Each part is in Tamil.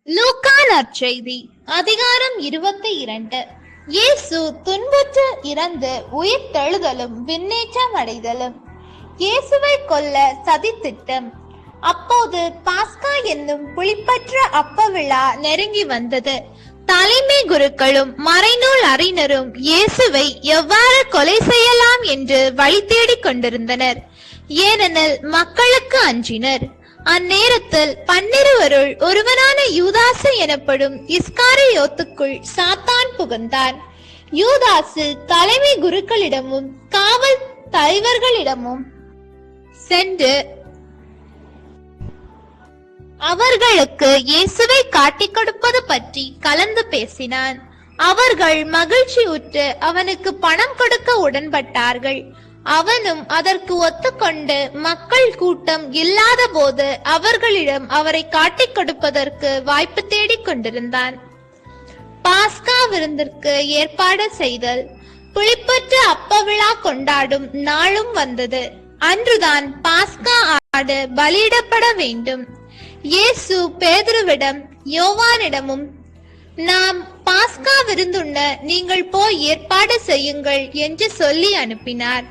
லூக்கா நற்செய்தி அதிகாரம் 22. இயேசு துன்புற்று இறந்து உயிர்த்தெழுதலும் விண்ணேற்றம் அடைதலும். இயேசுவை கொல்ல சதித்திட்டம். அப்போது பாஸ்கா என்னும் புளிப்பற்ற அப்ப விழா நெருங்கி வந்தது. தலைமை குருக்களும் மறைநூல் அறிஞரும் இயேசுவை எவ்வாறு கொலை செய்யலாம் என்று வழி தேடிக் கொண்டிருந்தனர். ஏனெனில் மக்களுக்கு அஞ்சினர். அந்நேரத்தில் 12 ஒருவனான யூதாசு எனப்படும் இஸ்காரியோத்துக்குள் சாத்தான் புகுந்தான். யூதாசு தலைமை குருக்களிடமும் காவல் தலைவர்களிடமும் சென்று அவர்களுக்கு இயேசுவை காட்டிக் கொடுப்பது பற்றி கலந்து பேசினான். அவர்கள் மகிழ்ச்சியுற்று அவனுக்கு பணம் கொடுக்க உடன்பட்டார்கள். அவனும் அதற்கு ஒத்துக்கொண்டு மக்கள் கூட்டம் இல்லாத போது அவர்களிடம் அவரை காட்டிக் கொடுப்பதற்கு வாய்ப்பு தேடிக் கொண்டிருந்தான். பாஸ்கா விருந்திற்கு ஏற்பாடு செய்தல். புளிப்பற்ற அப்ப விழா கொண்டாடும் நாளும் வந்தது. அன்றுதான் பாஸ்கா ஆடு பலியிடப்பட வேண்டும். இயேசு பேதுருவிடம் யோவானிடமும் நாம் பாஸ்கா விருந்துண்ண நீங்கள் போய் ஏற்பாடு செய்யுங்கள் என்று சொல்லி அனுப்பினார்.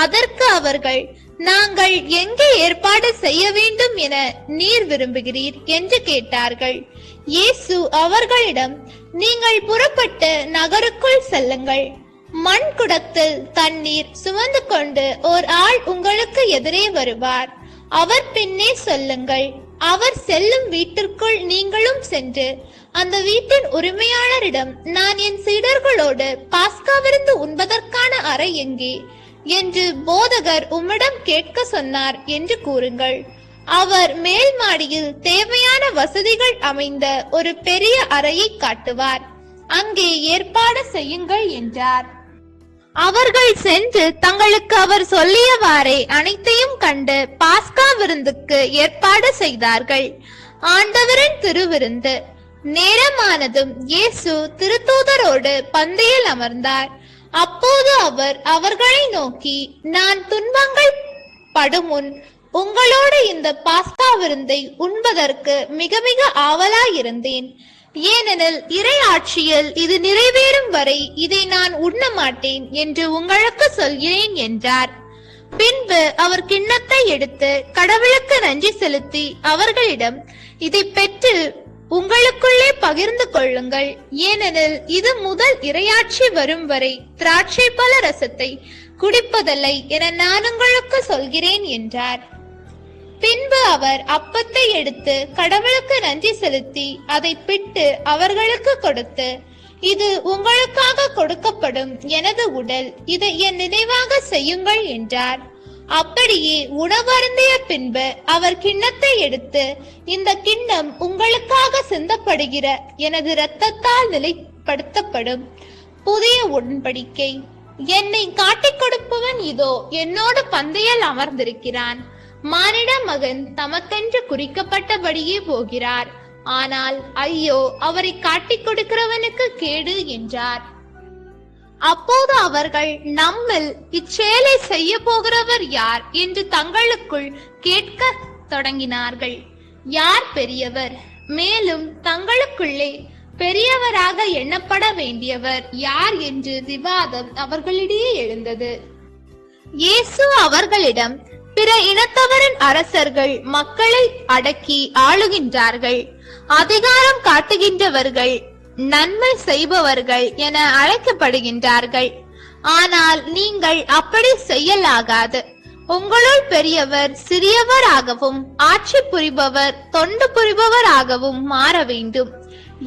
அதற்கு அவர்கள், நாங்கள் எங்கே ஏற்பாடு செய்ய வேண்டும் என நீர் விரும்புகிறீர் என்று கேட்டார்கள். இயேசு அவர்களிடம், நீங்கள் புறப்பட்டு நகருக்குள் செல்லுங்கள். மண் குடத்தில் தண்ணீர் சுமந்து கொண்டு ஓர் ஆள் உங்களுக்கு எதிரே வருவார். அவர் பின்னே சொல்லுங்கள். அவர் செல்லும் வீட்டிற்குள் நீங்களும் சென்று அந்த வீட்டின் உரிமையாளரிடம், நான் என் சீடர்களோடு பாஸ்கா விருந்து உண்பதற்கான அறை எங்கே என்று போதகர் உம்மிடம் கேட்க சொன்னார் என்று கூறுங்கள். அவர் மேல் மாடியில் தேவையான வசதிகள் அமைந்த ஒரு பெரிய அறையை காட்டுவார். அங்கே ஏற்பாடு செய்யுங்கள் என்றார். அவர்கள் சென்று தங்களுக்கு அவர் சொல்லியவாறே அனைத்தையும் கண்டு பாஸ்கா விருந்துக்கு ஏற்பாடு செய்தார்கள். ஆண்டவரின் திருவிருந்து. நேரமானதும் இயேசு திருத்தூதரோடு பந்தியில் அமர்ந்தார். அப்போது அவர் அவர்களை நோக்கி, நான் துன்பங்கள் படுமுன் உங்களோடு இந்த பாஸ்கா விருந்தை உண்பதற்கு மிக மிக ஆவலாயிருந்தேன். ஏனெனில் இறை ஆட்சியில் இது நிறைவேறும் வரை இதை நான் உண்ண மாட்டேன் என்று உங்களுக்கு சொல்கிறேன் என்றார். பின்பு அவர் கிண்ணத்தை எடுத்து கடவுளுக்கு நன்றி செலுத்தி அவர்களிடம், இதை பெற்று உங்களுக்குள்ளே பகிர்ந்து கொள்ளுங்கள். ஏனெனில் இது முதல் இறையாட்சி வரும் வரை திராட்சை பழ ரசத்தை குடிப்பதில்லை என நான் உங்களுக்கு சொல்கிறேன் என்றார். பின்பு அவர் அப்பத்தை எடுத்து கடவுளுக்கு நன்றி செலுத்தி அதை பிட்டு அவர்களுக்கு கொடுத்து, இது உங்களுக்காக கொடுக்கப்படும் எனது உடல், இதை என் நினைவாக செய்யுங்கள் என்றார். அப்படியே உணவருந்திய பின்பு அவர் கிண்ணத்தை எடுத்து, இந்த கிண்ணம் உங்களுக்காக சிந்தப்படுகிற எனது இரத்தத்தால் நிலைப்படுத்தப்படும் புதிய உடன்படிக்கை. என்னை காட்டிக் கொடுப்பவன் இதோ என்னோடு பந்தியில் அமர்ந்திருக்கிறான். மானிட மகன் தமக்கென்று குறிக்கப்பட்டபடியே போகிறார். ஆனால் ஐயோ, அவரை காட்டிக் கொடுக்கிறவனுக்கு கேடு என்றார். அப்போது அவர்கள், நம்மில் இச்செயலை செய்ய போகிறவர் யார் என்று தங்களுக்குள் கேட்க தொடங்கினார்கள். யார் பெரியவர்? மேலும் தங்களுக்குள்ளே பெரியவராக எண்ணப்பட வேண்டியவர் யார் என்று விவாதம் அவர்களிடையே எழுந்தது. இயேசு அவர்களிடம், பிற இனத்தவரின் அரசர்கள் மக்களை அடக்கி ஆளுகின்றார்கள். அதிகாரம் காட்டுகின்றவர்கள் நன்மை செய்பவர்கள் என அழைக்கப்படுகின்றார்கள். ஆனால் நீங்கள் அப்படி செய்யலாகாது. உங்களுள் பெரியவர் சிறியவராகவும் ஆட்சி புரிபவர் தொண்டு புரிபவராகவும் மாற வேண்டும்.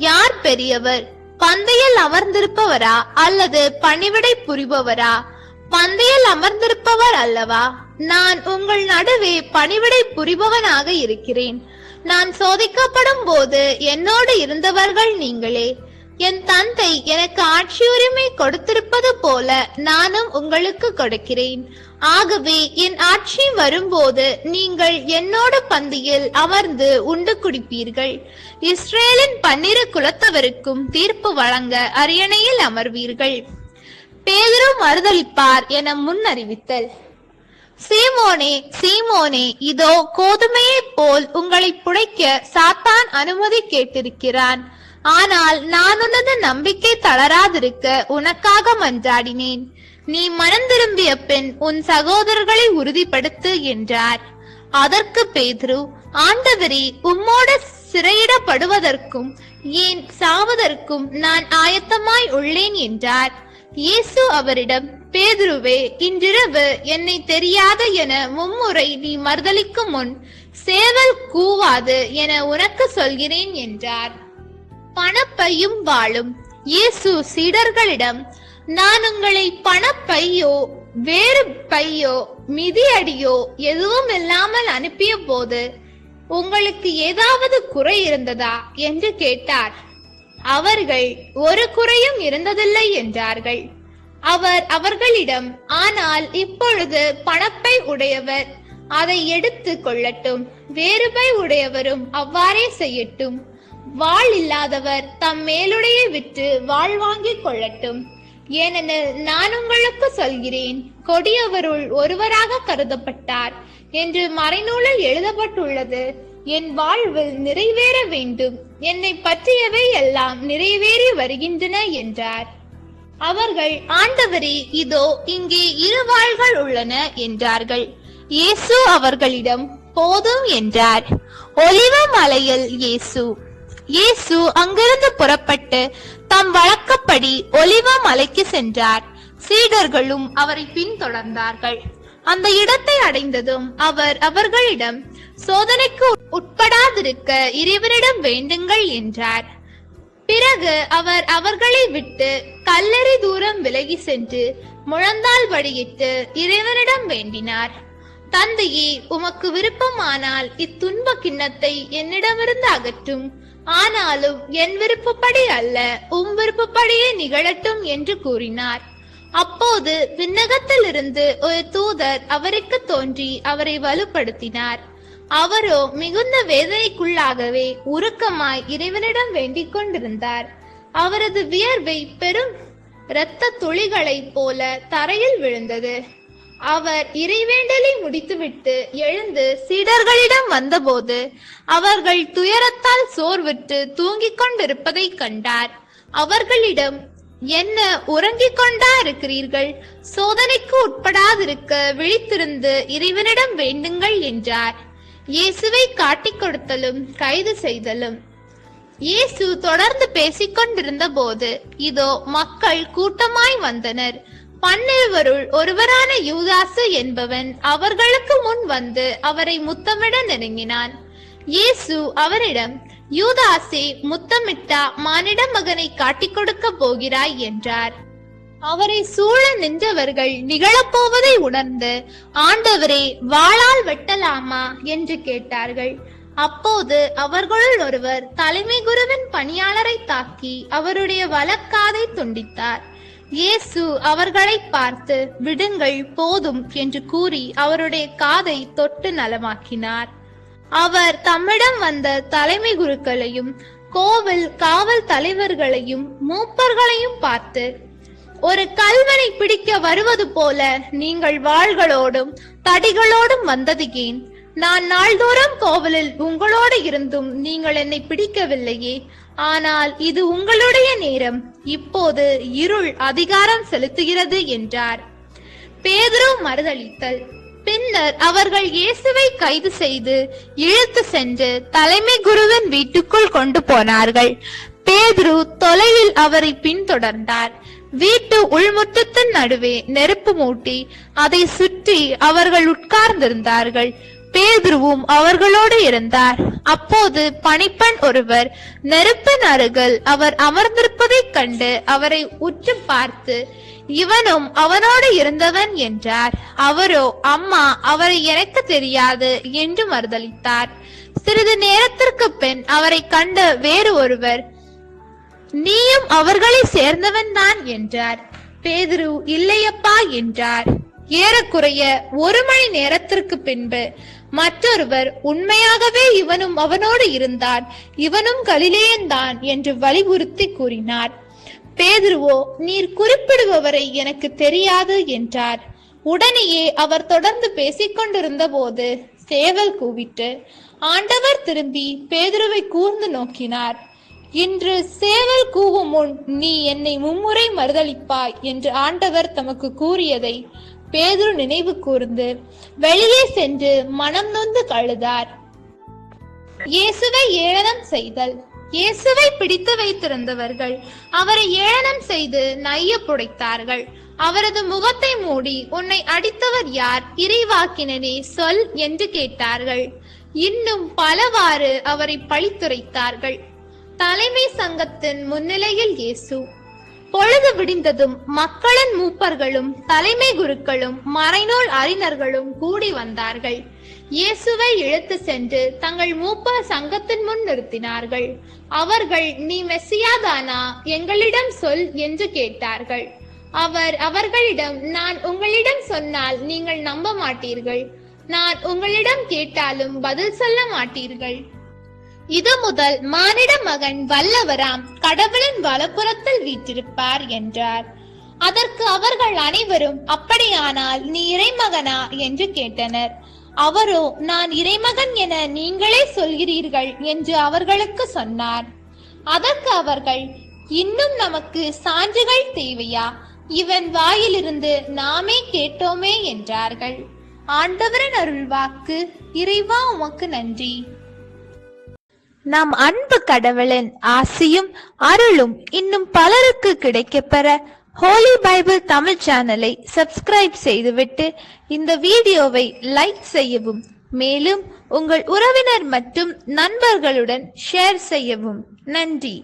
யார் பெரியவர்? பந்தையில் அமர்ந்திருப்பவரா அல்லது பணிவிடை புரிபவரா? பந்தையில் அமர்ந்திருப்பவர் அல்லவா? நான் உங்கள் நடுவே பணிவிடை புரிபவனாக இருக்கிறேன். நான் சோதிக்கப்படும் போது என்னோடு இருந்தவர்கள் நீங்களே. என் தந்தை எனக்கு ஆட்சி உரிமை கொடுத்திருப்பது போல நானும் உங்களுக்கு கொடுக்கிறேன். ஆகவே என் ஆட்சி வரும்போது நீங்கள் என்னோடு பந்தியில் அமர்ந்து உண்டு குடிப்பீர்கள். இஸ்ரேலின் 12 குலத்தவருக்கும் தீர்ப்பு வழங்க அரியணையில் அமர்வீர்கள். பேதுரு மறுதலிப்பார் என முன் அறிவித்தல். சீமோனே, சீமோனே, இதோ கோதுமையைப் போல் உங்களை புடைக்க சாத்தான் அனுமதி கேட்டிருக்கிறான். ஆனால் நான் உனது நம்பிக்கை தளராதிருக்க உனக்காக மன்றாடினேன். நீ மனம் திரும்பிய பின் உன் சகோதரர்களை உறுதிப்படுத்து என்றார். அதற்கு பேதுரு, ஆண்டவரே, உம்மோடு சிறையிடப்படுவதற்கும் ஏன் சாவதற்கும் நான் ஆயத்தமாய் உள்ளேன் என்றார். இயேசு அவரிடம், பேதுருவே, இன்றிரவு என்னை தெரியாது என மும்முறை நீ மறுதலிக்கும் முன் சேவல் கூவாது என உனக்கு சொல்கிறேன் என்றார். பணப்பையும் வாளும். இயேசு சீடர்களிடம், நான் உங்களை பணப்பையோ வேறு பையோ மிதியடியோ எதுவும் இல்லாமல் அனுப்பிய போது உங்களுக்கு ஏதாவது குறை இருந்ததா என்று கேட்டார். அவர்கள், ஒரு குறையும் இருந்ததில்லை என்றார்கள். அவர் அவர்களிடம், ஆனால் இப்பொழுது பணப்பை உடையவர் அதை எடுத்து கொள்ளட்டும், வேறு பை உடையவரும் அவ்வாறே செய்யட்டும். வாள் இல்லாதவர் தம் மேலுடையை விற்று வாள் வாங்கிக் கொள்ளட்டும். ஏனெனில் நான் உங்களுக்கு சொல்கிறேன், கொடியவருள் ஒருவராக கருதப்பட்டார் என்று மறைநூலில் எழுதப்பட்டுள்ளது. என் வாழ்வில் நிறைவேற வேண்டும், என்னை பற்றியவை எல்லாம் நிறைவேறி வருகின்றன என்றார். அவர்கள், ஆண்டவரே, இதோ இங்கே 2 வாள்கள் உள்ளன என்றார்கள். இயேசு அவர்களிடம், போதும் என்றார். ஒலிவ மலையில் இயேசு அங்கிருந்து புறப்பட்டு தம் வழக்கப்படி ஒலிவ மலைக்கு சென்றார். சீடர்களும் அவரை பின்தொடர்ந்தார்கள். அந்த இடத்தை அடைந்ததும் அவர் அவர்களிடம், சோதனைக்கு உட்படாதிருக்க இறைவனிடம் வேண்டுங்கள் என்றார். பிறகு அவர் அவர்களை விட்டு கல்லறை தூரம் விலகி சென்று முழந்தாள் படியிட்டு இறைவனிடம் வேண்டினார். தந்தையே, உமக்கு விருப்பமானால் இத்துன்ப கிண்ணத்தை என்னிடமிருந்து அகற்றும். ஆனாலும் என் விருப்பப்படி அல்ல, உம் விருப்பப்படியே நிகழட்டும் என்று கூறினார். அப்போது விண்ணகத்திலிருந்து ஒரு தூதர் அவருக்கு தோன்றி அவரை வலுப்படுத்தினார். அவரோ மிகுந்த வேதனைக்குள்ளாகவே உருக்கமாய் இறைவனிடம் வேண்டிக் கொண்டிருந்தார். அவரது வியர்வை பெரும் இரத்த துளிகளைப் போல தரையில் விழுந்தது. அவர் இறைவேண்டலை முடித்துவிட்டு எழுந்து சீடர்களிடம் வந்தபோது அவர்கள் துயரத்தால் சோர்வுற்று தூங்கிக் கொண்டிருப்பதை கண்டார். அவர்களிடம், என்ன உறங்கிக் கொண்டா இருக்கிறீர்கள்? சோதனைக்கு உட்படாதிருக்க விழித்திருந்து இறைவனிடம் வேண்டுங்கள் என்றார். இயேசுவை காட்டிக் கொடுத்தலும் கைது செய்தலும். இயேசு தொடர்ந்து பேசிக் கொண்டிருந்த போது இதோ மக்கள் கூட்டமாய் வந்தனர். 12 ஒருவரான யூதாசு என்பவன் அவர்களுக்கு முன் வந்து அவரை முத்தமிட நெருங்கினான். இயேசு அவரிடம், யூதாசே, முத்தமிட்டா மானிட மகனை காட்டிக் கொடுக்க போகிறாய் என்றார். அவரை சூழ நின்றவர்கள் நிகழப்போவதை உணர்ந்து, ஆண்டவரே, வாளால் வெட்டலாமா என்று கேட்டார்கள். அப்போது அவர்களுள் ஒருவர் தலைமை குருவின் பணியாளரை தாக்கி அவருடைய வலக்காதை துண்டித்தார். இயேசு அவர்களை பார்த்து, விடுங்கள், போதும் என்று கூறி அவருடைய காதை தொட்டு நலமாக்கினார். அவர் தம்மிடம் வந்த தலைமை குருக்களையும் கோவில் காவல் தலைவர்களையும் மூப்பர்களையும் பார்த்து, ஒரு கல்வனை பிடிக்க வருவது போல நீங்கள் வாள்களோடும் தடிகளோடும் வந்தது ஏன்? நான் நாள்தோறும் கோவிலில் உங்களோடு இருந்தும் நீங்கள் என்னை பிடிக்கவில்லையே. ஆனால் இது உங்களுடைய நேரம், இப்போது இருள் அதிகாரம் செலுத்துகிறது என்றார். பேதுரு மறுதலித்தல். பின்னர் அவர்கள் இயேசுவை கைது செய்து இழுத்து சென்று தலைமை குருவின் வீட்டுக்குள் கொண்டு போனார்கள். பேதுரு தொலைவில் அவரை பின்தொடர்ந்தார். வீட்டு உள்முற்றத்தின் நடுவே நெருப்பு மூட்டி அதை சுற்றி அவர்கள் உட்கார்ந்திருந்தார்கள். பேதுருவும் அவர்களோடு இருந்தார். அப்போது பணிப்பெண் ஒருவர் நெருப்பின் அருகில் அவர் அமர்ந்திருப்பதைக் கண்டு அவரை உற்று பார்த்து, இவனும் அவனோடு இருந்தவன் என்றார். அவரோ, அம்மா, அவரை எனக்கு தெரியாது என்று மறுதலித்தார். சிறிது நேரத்திற்கு பின் அவரை கண்ட வேறு ஒருவர், நீயும் அவர்களை சேர்ந்தவன் தான் என்றார். பேதுரு, இல்லையப்பா என்றார். ஏறக்குறைய 1 மணி நேரத்திற்கு பின்பு மற்றொருவர், உண்மையாகவே இவனும் அவனோடு இருந்தான், இவனும் கலிலேயன்தான் என்று வலியுறுத்தி கூறினார். பேதுருவோ, நீர் குறிப்பிடுபவரை எனக்கு தெரியாது என்றார். உடனேயே அவர் தொடர்ந்து பேசிக் கொண்டிருந்த போது சேவல் கூவிட்டு ஆண்டவர் திரும்பி பேதுருவை கூர்ந்து நோக்கினார். இன்று சேவல் கூவும் முன் நீ என்னை மும்முறை மறுதலிப்பாய் என்று ஆண்டவர் தமக்கு கூறியதை பேதுரு நினைவு கூர்ந்து வெளியே சென்று மனம் நொந்து அழுதார். இயேசுவை ஏளனம் செய்தல். இயேசுவை பிடித்து வைத்திருந்தவர்கள் அவரை ஏளனம் செய்து நைய புடைத்தார்கள். அவரது முகத்தை மூடி, உன்னை அடித்தவர் யார், இறைவாக்கினனே சொல் என்று கேட்டார்கள். இன்னும் பலவாறு அவரை பழித்துரைத்தார்கள். தலைமை சங்கத்தின் முன்னிலையில் இயேசு. பொழுது விடிந்ததும் மக்களின் மூப்பர்களும் தலைமை குருக்களும் மறைநூல் அறிஞர்களும் கூடி வந்தார்கள். இயேசுவை இழுத்து சென்று தங்கள் மூப்பர் சங்கத்தின் முன் நிறுத்தினார்கள். அவர்கள், நீ மெசியாதானா, எங்களிடம் சொல் என்று கேட்டார்கள். அவர் அவர்களிடம், நான் உங்களிடம் சொன்னால் நீங்கள் நம்ப மாட்டீர்கள், நான் உங்களிடம் கேட்டாலும் பதில் சொல்ல மாட்டீர்கள். இது முதல் மானிட மகன் வல்லவராம் கடவுளின் வலப்புறத்தில் வீற்றிருப்பார் என்றார். அதற்கு அவர்கள் அனைவரும், அப்படியானால் நீ இறைமகனா என்று கேட்டனர். அவரோ, நான் இறைமகன் என நீங்களே சொல்கிறீர்கள் என்று அவர்களுக்கு சொன்னார். அதற்கு அவர்கள், இன்னும் நமக்கு சான்றுகள் தேவையா, இவன் வாயிலிருந்து நாமே கேட்டோமே என்றார்கள். ஆண்டவரின் அருள்வாக்கு. இறைவா உமக்கு நன்றி. நம் அன்பு கடவுளின் ஆசியும் அருளும் இன்னும் பலருக்கு கிடைக்கப்பெற ஹோலி பைபிள் தமிழ் சேனலை சப்ஸ்கிரைப் செய்துவிட்டு இந்த வீடியோவை லைக் செய்யவும், மேலும் உங்கள் உறவினர் மற்றும் நண்பர்களுடன் ஷேர் செய்யவும். நன்றி.